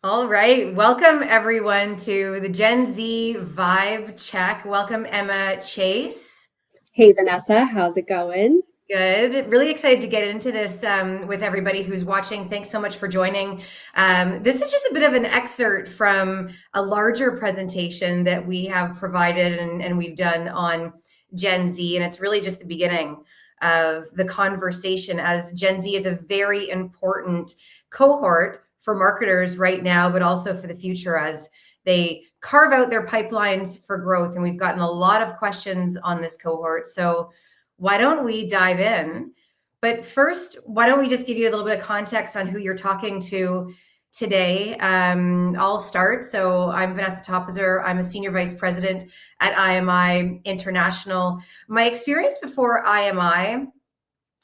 All right. Welcome, everyone, to the Gen Z Vibe Check. Welcome, Emma Chase. Hey Vanessa, how's it going? Good. Really excited to get into this with everybody who's watching. Thanks so much for joining. This is just a bit of an excerpt from a larger presentation that we have provided and we've done on Gen Z. And it's really just the beginning of the conversation, as Gen Z is a very important cohort for marketers right now, but also for the future as they carve out their pipelines for growth. And we've gotten a lot of questions on this cohort. So why don't we dive in? But first, why don't we just give you a little bit of context on who you're talking to today? I'll start. So I'm Vanessa Topizer. I'm a senior vice president at IMI International. My experience before IMI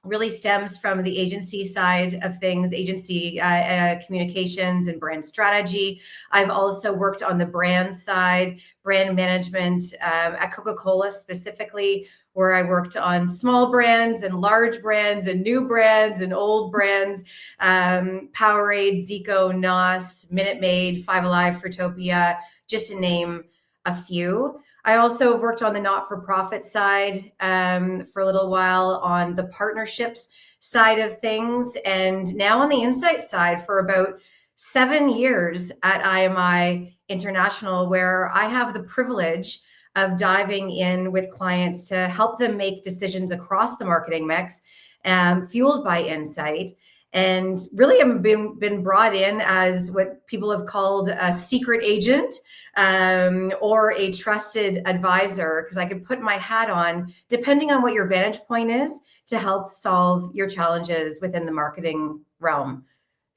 really stems from the agency side of things, agency communications and brand strategy. I've also worked on the brand side, brand management at Coca-Cola specifically, where I worked on small brands and large brands and new brands and old brands, Powerade, Zico, NOS, Minute Maid, Five Alive, Fruitopia, just to name a few. I also worked on the not-for-profit side for a little while, on the partnerships side of things, and now on the insight side for about 7 years at IMI International, where I have the privilege of diving in with clients to help them make decisions across the marketing mix, fueled by insight. And really, I've been brought in as what people have called a secret agent or a trusted advisor, because I could put my hat on, depending on what your vantage point is, to help solve your challenges within the marketing realm.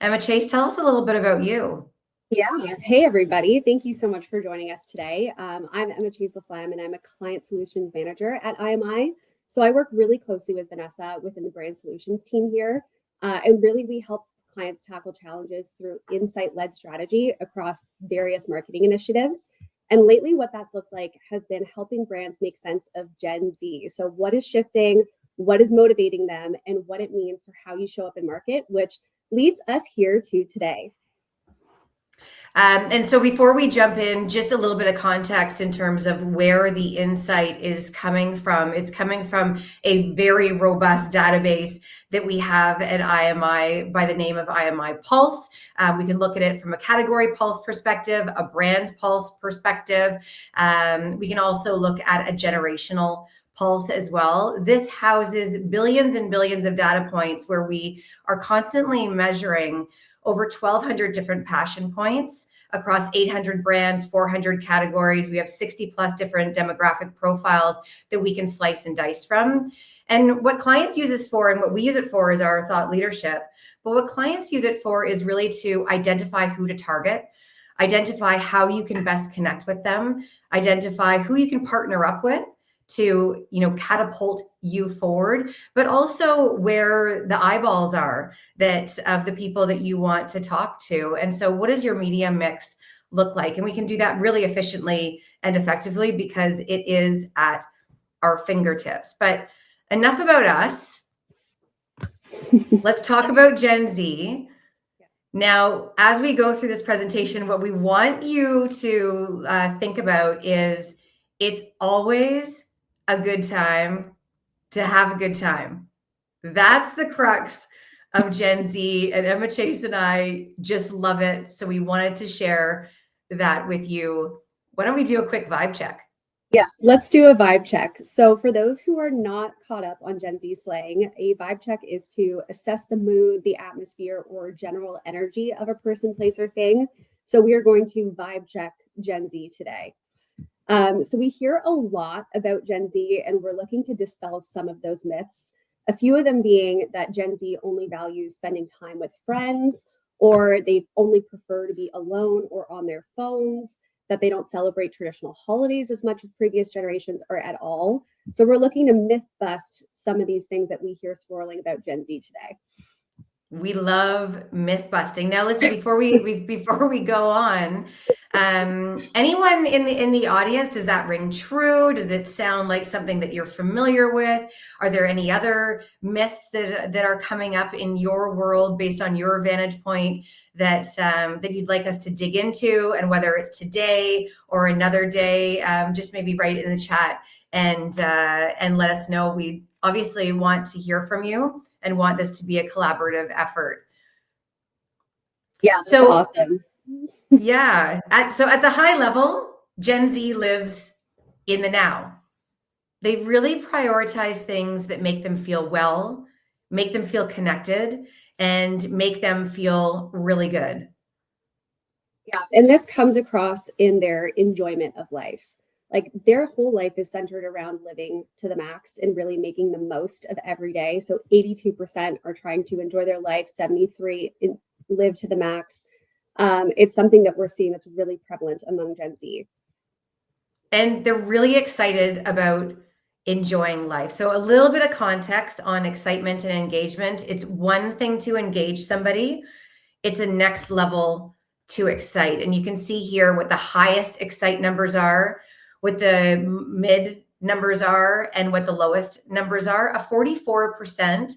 Emma Chase, tell us a little bit about you. Yeah. Hey everybody. Thank you so much for joining us today. I'm Emma Chase and I'm a client solutions manager at IMI. So I work really closely with Vanessa within the brand solutions team here. And really we help clients tackle challenges through insight-led strategy across various marketing initiatives. And lately what that's looked like has been helping brands make sense of Gen Z. So what is shifting, what is motivating them, and what it means for how you show up in market, which leads us here to today. And so before we jump in, just a little bit of context in terms of where the insight is coming from. It's coming from a very robust database that we have at IMI by the name of IMI Pulse. We can look at it from a category pulse perspective, a brand pulse perspective. We can also look at a generational pulse as well. This houses billions and billions of data points where we are constantly measuring over 1,200 different passion points across 800 brands, 400 categories. We have 60 plus different demographic profiles that we can slice and dice from. And what clients use this for, and what we use it for, is our thought leadership. But what clients use it for is really to identify who to target, identify how you can best connect with them, identify who you can partner up with to catapult you forward, but also where the eyeballs are that of the people that you want to talk to. And so what does your media mix look like? And we can do that really efficiently and effectively because it is at our fingertips. But enough about us. Let's talk about Gen Z. Now, as we go through this presentation, what we want you to think about is it's always a good time to have a good time. That's the crux of Gen Z, and Emma Chase and I just love it. So we wanted to share that with you. Why don't we do a quick vibe check? Yeah, let's do a vibe check. So for those who are not caught up on Gen Z slang, a vibe check is to assess the mood, the atmosphere, or general energy of a person, place, or thing. So we are going to vibe check Gen Z today. So we hear a lot about Gen Z, and we're looking to dispel some of those myths. A few of them being that Gen Z only values spending time with friends, or they only prefer to be alone or on their phones, that they don't celebrate traditional holidays as much as previous generations or at all. So we're looking to myth bust some of these things that we hear swirling about Gen Z today. We love myth busting. Now, listen, before we go on, Anyone in the audience, does that ring true? Does it sound like something that you're familiar with? Are there any other myths that are coming up in your world based on your vantage point that that you'd like us to dig into? And whether it's today or another day, just maybe write it in the chat and let us know. We obviously want to hear from you and want this to be a collaborative effort. Yeah, that's so awesome. Yeah. So at the high level, Gen Z lives in the now. They really prioritize things that make them feel well, make them feel connected, and make them feel really good. Yeah, and this comes across in their enjoyment of life. Like their whole life is centered around living to the max and really making the most of every day. So 82% are trying to enjoy their life, 73 live to the max. It's something that we're seeing that's really prevalent among Gen Z. And they're really excited about enjoying life. So a little bit of context on excitement and engagement. It's one thing to engage somebody. It's a next level to excite. And you can see here what the highest excite numbers are, what the mid numbers are, and what the lowest numbers are. A 44%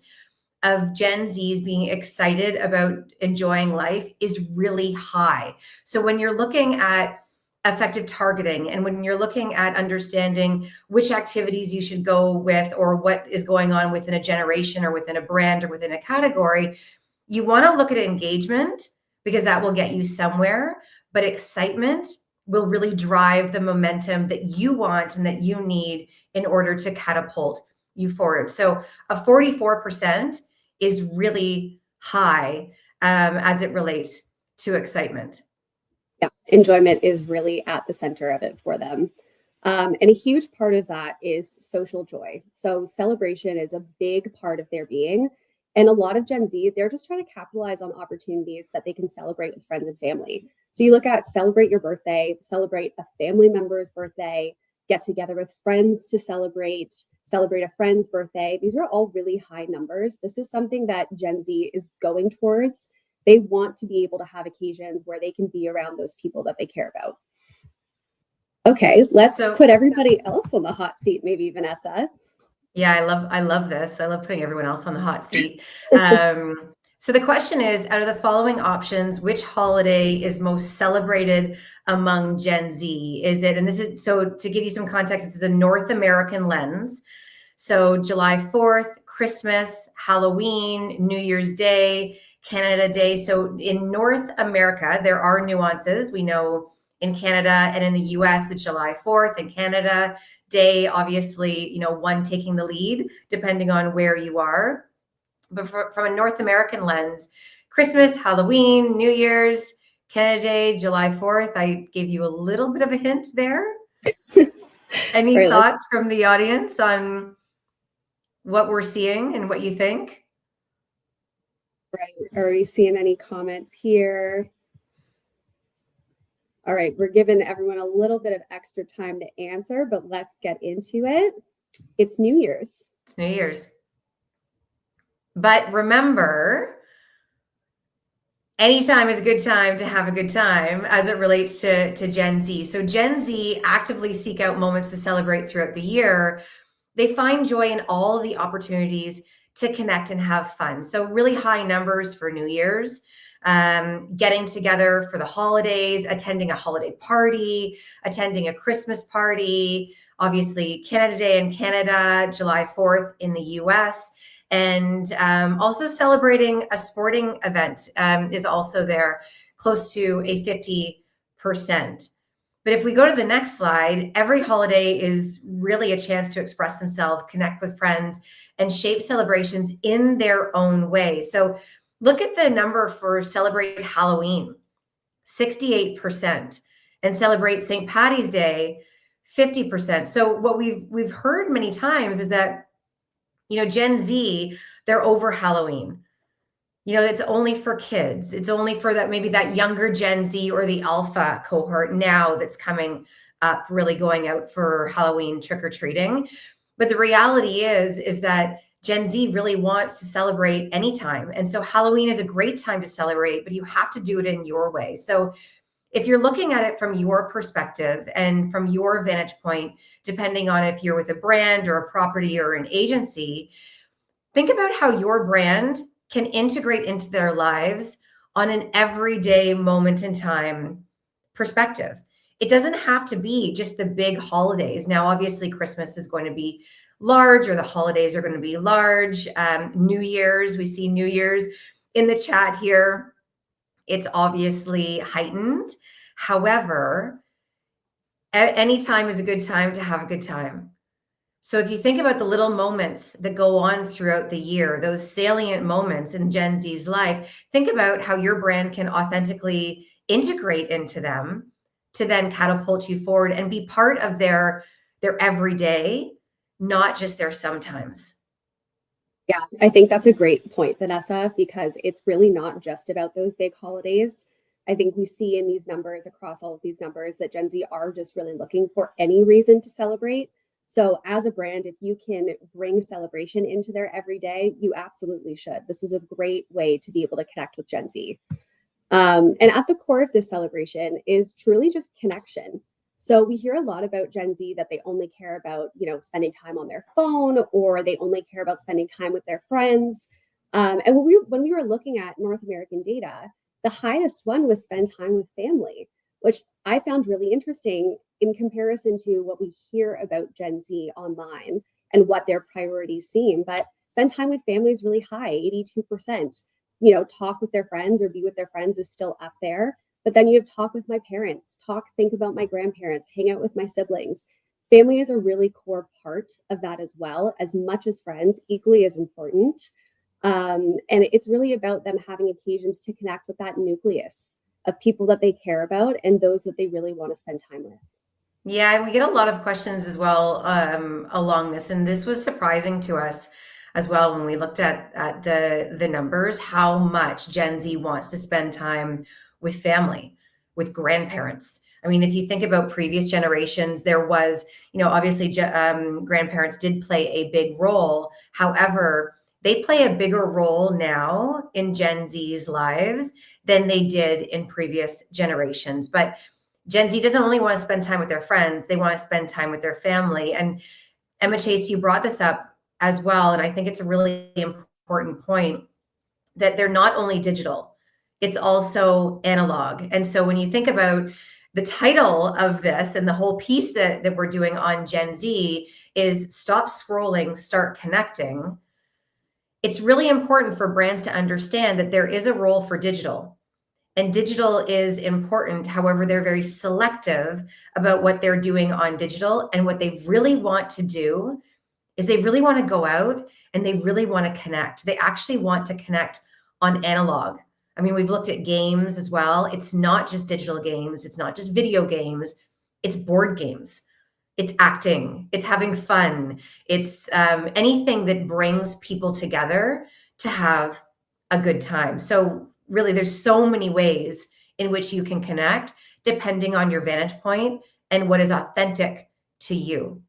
of Gen Zs being excited about enjoying life is really high. So when you're looking at effective targeting and when you're looking at understanding which activities you should go with or what is going on within a generation or within a brand or within a category, you want to look at engagement because that will get you somewhere, but excitement will really drive the momentum that you want and that you need in order to catapult you forward. So a 44% is really high as it relates to excitement. Yeah, enjoyment is really at the center of it for them. And a huge part of that is social joy. So celebration is a big part of their being. And a lot of Gen Z, they're just trying to capitalize on opportunities that they can celebrate with friends and family. So you look at celebrate your birthday, celebrate a family member's birthday, get together with friends to celebrate a friend's birthday. These are all really high numbers. This is something that Gen Z is going towards. They want to be able to have occasions where they can be around those people that they care about. Okay, let's put everybody else on the hot seat, maybe Vanessa. Yeah, I love this. I love putting everyone else on the hot seat. So the question is, out of the following options, which holiday is most celebrated among Gen Z? Is it, and this is, so to give you some context, this is a North American lens. So July 4th, Christmas, Halloween, New Year's Day, Canada Day. So in North America, there are nuances. We know in Canada and in the US with July 4th and Canada Day, obviously, one taking the lead depending on where you are. But from a North American lens, Christmas, Halloween, New Year's, Canada Day, July 4th. I gave you a little bit of a hint there. Any thoughts from the audience on what we're seeing and what you think? Right. Are we seeing any comments here? All right, we're giving everyone a little bit of extra time to answer, but let's get into it. It's New Year's. It's New Year's. But remember, anytime is a good time to have a good time as it relates to Gen Z. So Gen Z actively seek out moments to celebrate throughout the year. They find joy in all the opportunities to connect and have fun. So really high numbers for New Year's, getting together for the holidays, attending a holiday party, attending a Christmas party, obviously Canada Day in Canada, July 4th in the US, and also celebrating a sporting event is also there, close to a 50%. But if we go to the next slide, every holiday is really a chance to express themselves, connect with friends, and shape celebrations in their own way. So look at the number for celebrate Halloween, 68%, and celebrate St. Patty's Day, 50%. So what we've heard many times is that, Gen Z, they're over Halloween. It's only for kids. It's only for that, maybe that younger Gen Z or the alpha cohort now that's coming up, really going out for Halloween trick-or-treating. But the reality is that Gen Z really wants to celebrate anytime. And so Halloween is a great time to celebrate, but you have to do it in your way. So if you're looking at it from your perspective and from your vantage point, depending on if you're with a brand or a property or an agency, think about how your brand can integrate into their lives on an everyday moment in time perspective. It doesn't have to be just the big holidays. Now, obviously, Christmas is going to be large, or the holidays are going to be large. New Year's, we see New Year's in the chat here. It's obviously heightened. However, any time is a good time to have a good time. So if you think about the little moments that go on throughout the year, those salient moments in Gen Z's life, think about how your brand can authentically integrate into them to then catapult you forward and be part of their everyday, not just their sometimes. Yeah, I think that's a great point, Vanessa, because it's really not just about those big holidays. I think we see in these numbers, across all of these numbers, that Gen Z are just really looking for any reason to celebrate. So, as a brand, if you can bring celebration into their everyday, you absolutely should. This is a great way to be able to connect with Gen Z. And at the core of this celebration is truly just connection. So we hear a lot about Gen Z that they only care about, spending time on their phone, or they only care about spending time with their friends. And when we were looking at North American data, the highest one was spend time with family, which I found really interesting in comparison to what we hear about Gen Z online and what their priorities seem. But spend time with family is really high, 82%. Talk with their friends or be with their friends is still up there. But then you have talk with my parents, think about my grandparents, hang out with my siblings. Family is a really core part of that as well, as much as friends, equally as important. And it's really about them having occasions to connect with that nucleus of people that they care about and those that they really want to spend time with. Yeah, and we get a lot of questions as well along this, and this was surprising to us as well when we looked at the numbers, how much Gen Z wants to spend time with family, with grandparents. I mean, if you think about previous generations, there was, obviously grandparents did play a big role. However, they play a bigger role now in Gen Z's lives than they did in previous generations. But Gen Z doesn't only want to spend time with their friends, they want to spend time with their family. And Emma Chase, you brought this up as well. And I think it's a really important point that they're not only digital, it's also analog. And so when you think about the title of this and the whole piece that we're doing on Gen Z is Stop Scrolling, Start Connecting. It's really important for brands to understand that there is a role for digital. And digital is important. However, they're very selective about what they're doing on digital. And what they really want to do is they really want to go out and they really want to connect. They actually want to connect on analog. I mean, we've looked at games as well. It's not just digital games, it's not just video games, it's board games, it's acting, it's having fun, it's anything that brings people together to have a good time. So really, there's so many ways in which you can connect depending on your vantage point and what is authentic to you.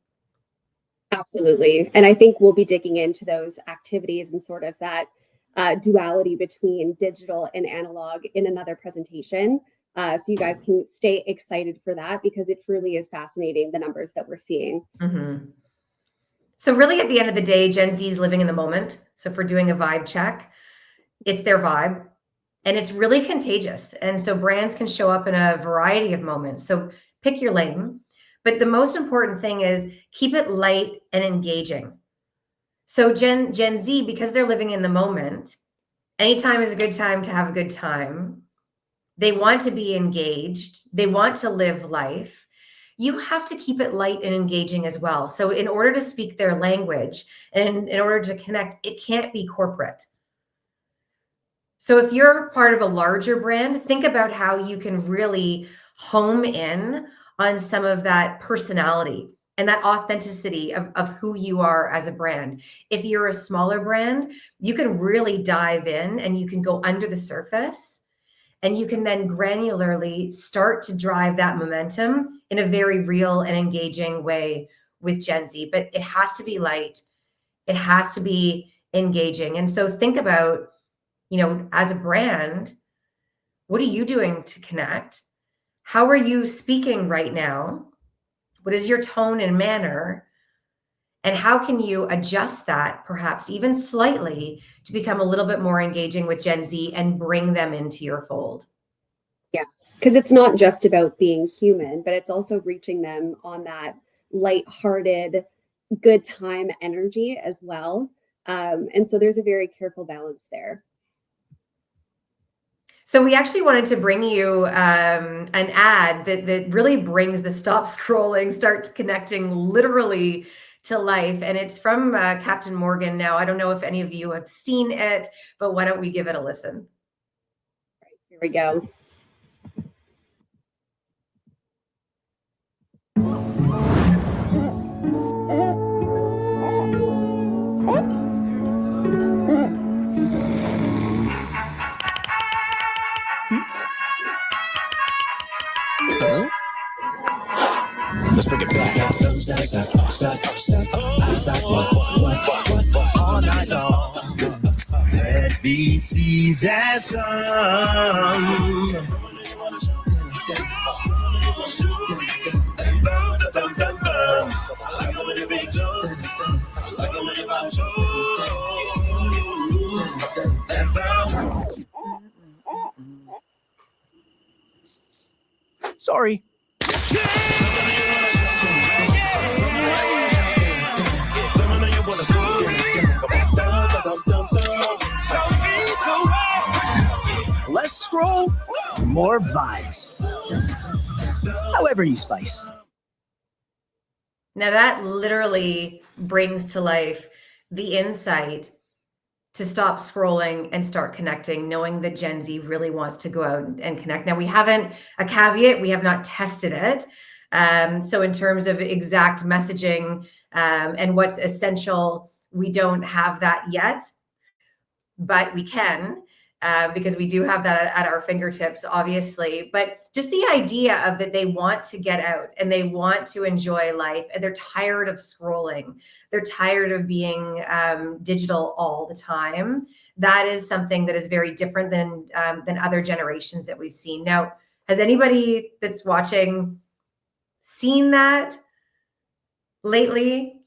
Absolutely. And I think we'll be digging into those activities and sort of that duality between digital and analog in another presentation. So you guys can stay excited for that because it truly is fascinating, the numbers that we're seeing. Mm-hmm. So really at the end of the day, Gen Z is living in the moment. So if we're doing a vibe check, it's their vibe and it's really contagious. And so brands can show up in a variety of moments. So pick your lane. But the most important thing is keep it light and engaging. So Gen Z, because they're living in the moment, anytime is a good time to have a good time. They want to be engaged. They want to live life. You have to keep it light and engaging as well. So in order to speak their language and in order to connect, it can't be corporate. So if you're part of a larger brand, think about how you can really home in on some of that personality and that authenticity of who you are as a brand. If you're a smaller brand, you can really dive in and you can go under the surface and you can then granularly start to drive that momentum in a very real and engaging way with Gen Z. But it has to be light. It has to be engaging. And so think about, as a brand, what are you doing to connect? How are you speaking right now? What is your tone and manner? And how can you adjust that, perhaps even slightly, to become a little bit more engaging with Gen Z and bring them into your fold? Yeah, because it's not just about being human, but it's also reaching them on that lighthearted, good time energy as well. And so there's a very careful balance there. So we actually wanted to bring you an ad that really brings the stop scrolling, start connecting literally to life. And it's from Captain Morgan. Now, I don't know if any of you have seen it, but why don't we give it a listen? Here we go. Let's bring it back. All night long. Let me see that thumb. Sorry. Less scroll, more vibes. However you spice. Now, that literally brings to life the insight to stop scrolling and start connecting, knowing that Gen Z really wants to go out and connect. Now, we haven't, a caveat, we have not tested it. So, in terms of exact messaging and what's essential, we don't have that yet, but we can. Because we do have that at our fingertips, obviously. But just the idea of that they want to get out and they want to enjoy life and they're tired of scrolling. They're tired of being digital all the time. That is something that is very different than other generations that we've seen. Now, has anybody that's watching seen that lately?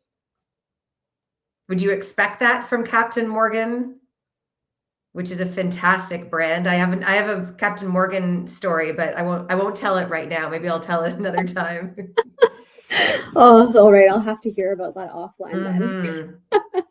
Would you expect that from Captain Morgan? Which is a fantastic brand. I have a Captain Morgan story, but I won't tell it right now. Maybe I'll tell it another time. Oh, all right. I'll have to hear about that offline then.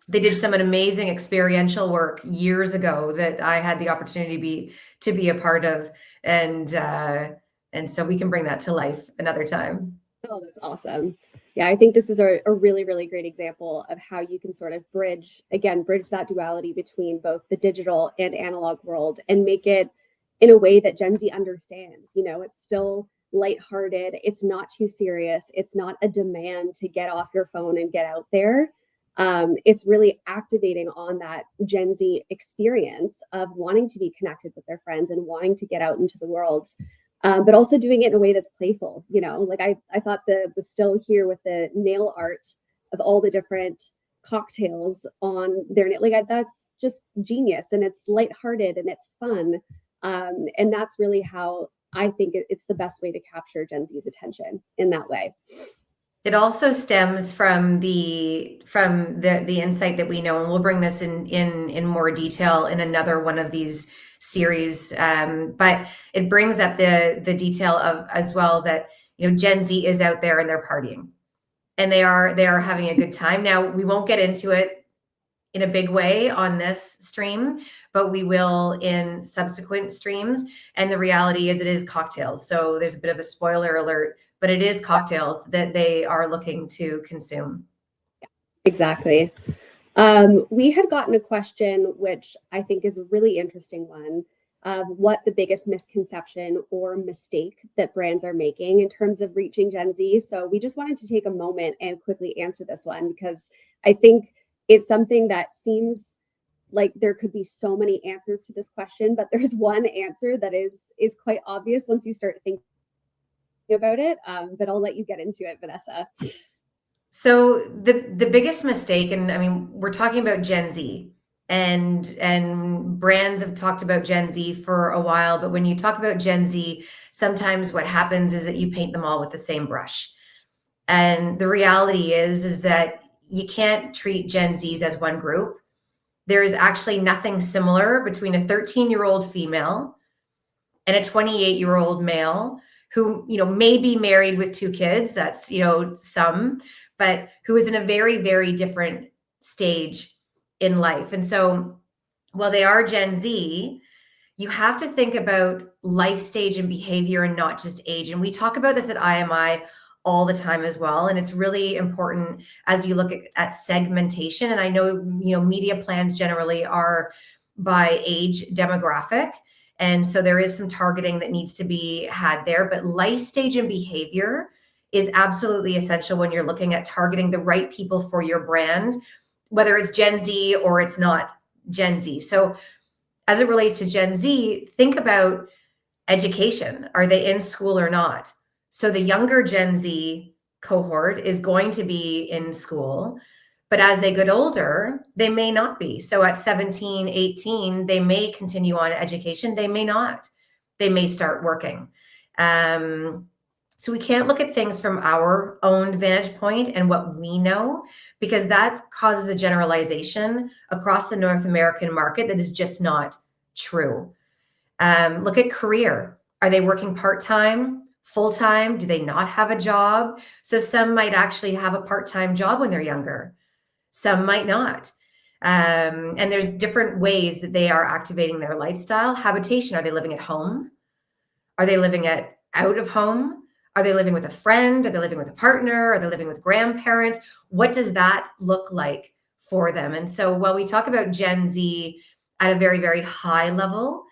They did some amazing experiential work years ago that I had the opportunity to be a part of, and so we can bring that to life another time. Oh, that's awesome. Yeah, I think this is a really, really great example of how you can sort of bridge that duality between both the digital and analog world and make it in a way that Gen Z understands. You know, it's still lighthearted, it's not too serious, it's not a demand to get off your phone and get out there. It's really activating on that Gen Z experience of wanting to be connected with their friends and wanting to get out into the world. But also doing it in a way that's playful. You know, like I thought the still here with the nail art of all the different cocktails on their that's just genius, and it's lighthearted and it's fun, and that's really how I think it's the best way to capture Gen Z's attention in that way. It also stems from the insight that we know, and we'll bring this in more detail in another one of these series. But it brings up the detail of as well that Gen Z is out there and they're partying, and they are having a good time. Now, we won't get into it in a big way on this stream, but we will in subsequent streams. And the reality is, it is cocktails. So there's a bit of a spoiler alert, but it is cocktails that they are looking to consume. Exactly. We had gotten a question, which I think is a really interesting one, of what the biggest misconception or mistake that brands are making in terms of reaching Gen Z. So we just wanted to take a moment and quickly answer this one, because I think it's something that seems like there could be so many answers to this question, but there's one answer that is quite obvious once you start thinking about it. But I'll let you get into it, Vanessa. So the biggest mistake, and I mean, we're talking about Gen Z. and brands have talked about Gen Z for a while, but when you talk about Gen Z, sometimes what happens is that you paint them all with the same brush. And the reality is that you can't treat Gen Zs as one group. There is actually nothing similar between a 13-year-old female and a 28-year-old male who, may be married with 2 kids. That's, some, but who is in a very, very different stage in life. And so while they are Gen Z, you have to think about life stage and behavior and not just age. And we talk about this at IMI all the time as well. And it's really important as you look at segmentation. And I know, media plans generally are by age demographic. And so there is some targeting that needs to be had there. But life stage and behavior is absolutely essential when you're looking at targeting the right people for your brand, whether it's Gen Z or it's not Gen Z. So as it relates to Gen Z, think about education. Are they in school or not? So the younger Gen Z cohort is going to be in school, but as they get older, they may not be. So at 17, 18, they may continue on education. They may not. They may start working. So we can't look at things from our own vantage point and what we know, because that causes a generalization across the North American market that is just not true. Look at career. Are they working part-time, full-time? Do they not have a job? So some might actually have a part-time job when they're younger. Some might not. And there's different ways that they are activating their lifestyle. Habitation. Are they living at home? Are they living out of home? Are they living with a friend? Are they living with a partner? Are they living with grandparents? What does that look like for them? And so while we talk about Gen Z at a very, very high level,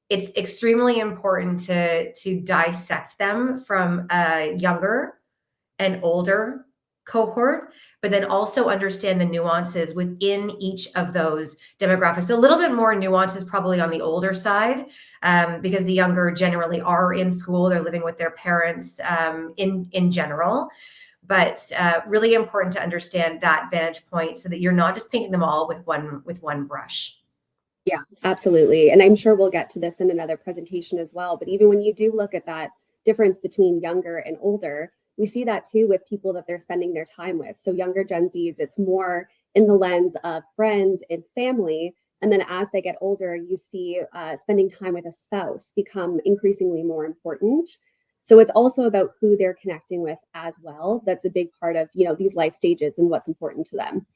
it's extremely important to dissect them from a younger and older cohort, but then also understand the nuances within each of those demographics. A little bit more nuances probably on the older side, because the younger generally are in school, they're living with their parents in general. But really important to understand that vantage point so that you're not just painting them all with one brush. Yeah, absolutely. And I'm sure we'll get to this in another presentation as well. But even when you do look at that difference between younger and older, we see that too with people that they're spending their time with. So younger Gen Zs, it's more in the lens of friends and family. And then as they get older, you see spending time with a spouse become increasingly more important. So it's also about who they're connecting with as well. That's a big part of, these life stages and what's important to them.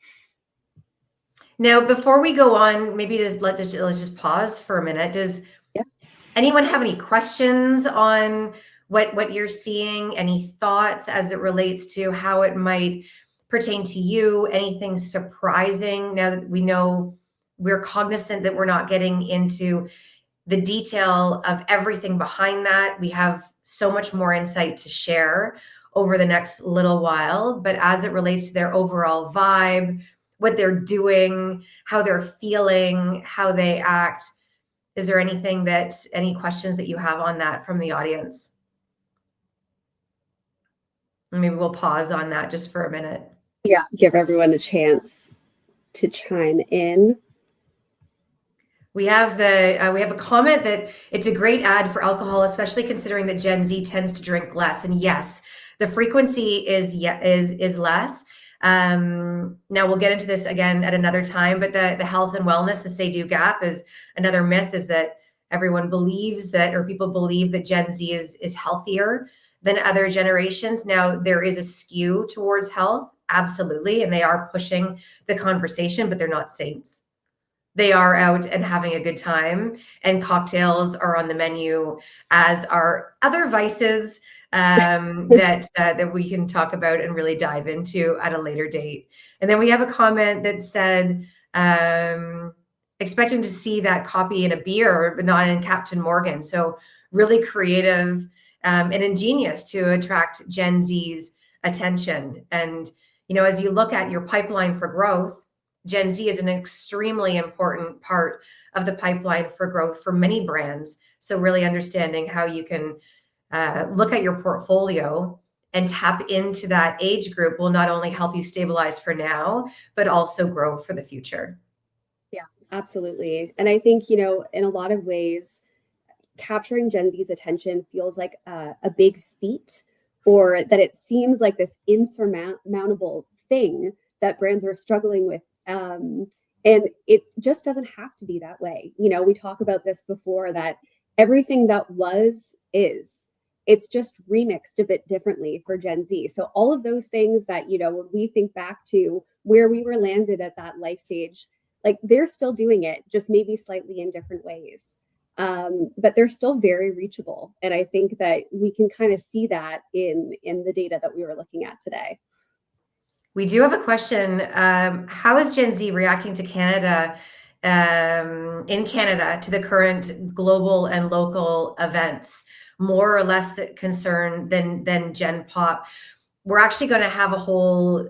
Now, before we go on, maybe let's just pause for a minute. Does anyone have any questions on what you're seeing? Any thoughts as it relates to how it might pertain to you? Anything surprising now that we know we're cognizant that we're not getting into the detail of everything behind that? We have so much more insight to share over the next little while, but as it relates to their overall vibe, what they're doing, how they're feeling, how they act. Is there any questions that you have on that from the audience? Maybe we'll pause on that just for a minute. Yeah, give everyone a chance to chime in. We have a comment that it's a great ad for alcohol, especially considering that Gen Z tends to drink less. And yes, the frequency is less. Now we'll get into this again at another time, but the health and wellness, the say-do gap is another myth, is that everyone believes that, or people believe that Gen Z is healthier than other generations. Now there is a skew towards health, absolutely, and they are pushing the conversation, but they're not saints. They are out and having a good time, and cocktails are on the menu, as are other vices that we can talk about and really dive into at a later date. And then we have a comment that said, expecting to see that copy in a beer, but not in Captain Morgan. So really creative and ingenious to attract Gen Z's attention. And, as you look at your pipeline for growth, Gen Z is an extremely important part of the pipeline for growth for many brands. So really understanding how you can look at your portfolio and tap into that age group will not only help you stabilize for now, but also grow for the future. Yeah, Absolutely. And I think, in a lot of ways, capturing Gen Z's attention feels like a big feat, or that it seems like this insurmountable thing that brands are struggling with. And it just doesn't have to be that way. We talk about this before, that everything that was is. It's just remixed a bit differently for Gen Z. So all of those things that, when we think back to where we were landed at that life stage, like they're still doing it, just maybe slightly in different ways. But they're still very reachable. And I think that we can kind of see that in the data that we were looking at today. We do have a question. How is Gen Z reacting to Canada, in Canada, to the current global and local events? More or less concern than Gen Pop. We're actually going to have a whole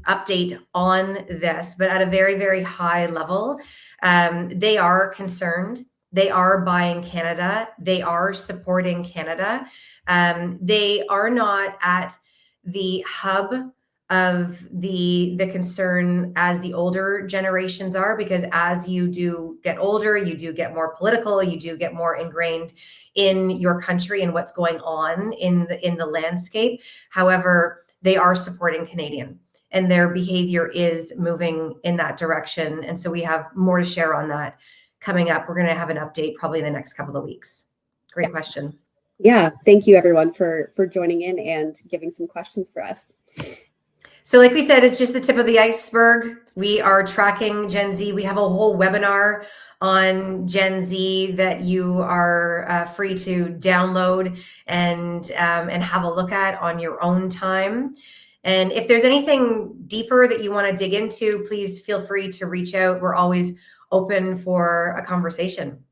update on this, but at a very, very high level, they are concerned. They are buying Canada. They are supporting Canada. They are not at the hub of the concern as the older generations are, because as you do get older, you do get more political, you do get more ingrained in your country and what's going on in the landscape. However, they are supporting Canadian, and their behavior is moving in that direction. And so we have more to share on that coming up. We're going to have an update probably in the next couple of weeks. Great question. Yeah, thank you everyone for joining in and giving some questions for us. So like we said, it's just the tip of the iceberg. We are tracking Gen Z. We have a whole webinar on Gen Z that you are free to download and have a look at on your own time. And if there's anything deeper that you want to dig into, please feel free to reach out. We're always open for a conversation.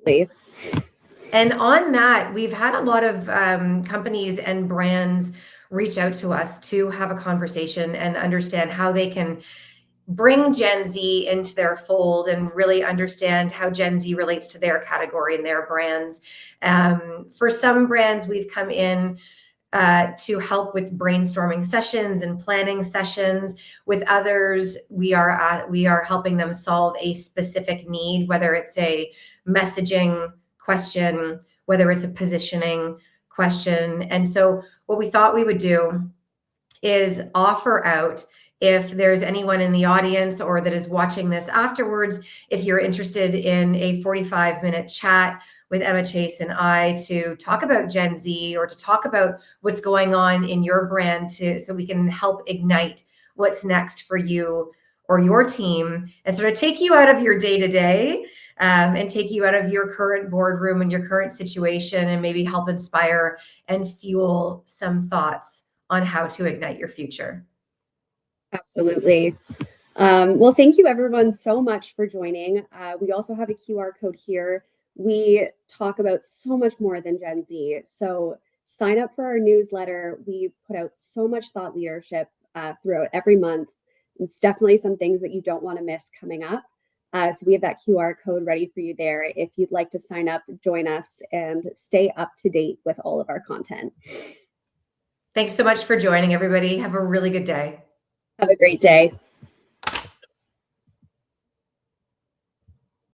Absolutely. And on that, we've had a lot of companies and brands reach out to us to have a conversation and understand how they can bring Gen Z into their fold and really understand how Gen Z relates to their category and their brands. For some brands, we've come in to help with brainstorming sessions and planning sessions. With others, we are helping them solve a specific need, whether it's a messaging question, whether it's a positioning question. And so what we thought we would do is offer out, if there's anyone in the audience or that is watching this afterwards, if you're interested in a 45-minute chat with Emma Chase and I to talk about Gen Z, or to talk about what's going on in your brand, so we can help ignite what's next for you or your team, and sort of take you out of your day-to-day and take you out of your current boardroom and your current situation, and maybe help inspire and fuel some thoughts on how to ignite your future. Absolutely. Well, thank you everyone so much for joining. We also have a QR code here. We talk about so much more than Gen Z. So sign up for our newsletter. We put out so much thought leadership throughout every month. It's definitely some things that you don't want to miss coming up. So we have that QR code ready for you there. If you'd like to sign up, join us, and stay up to date with all of our content. Thanks so much for joining, everybody. Have a really good day. Have a great day.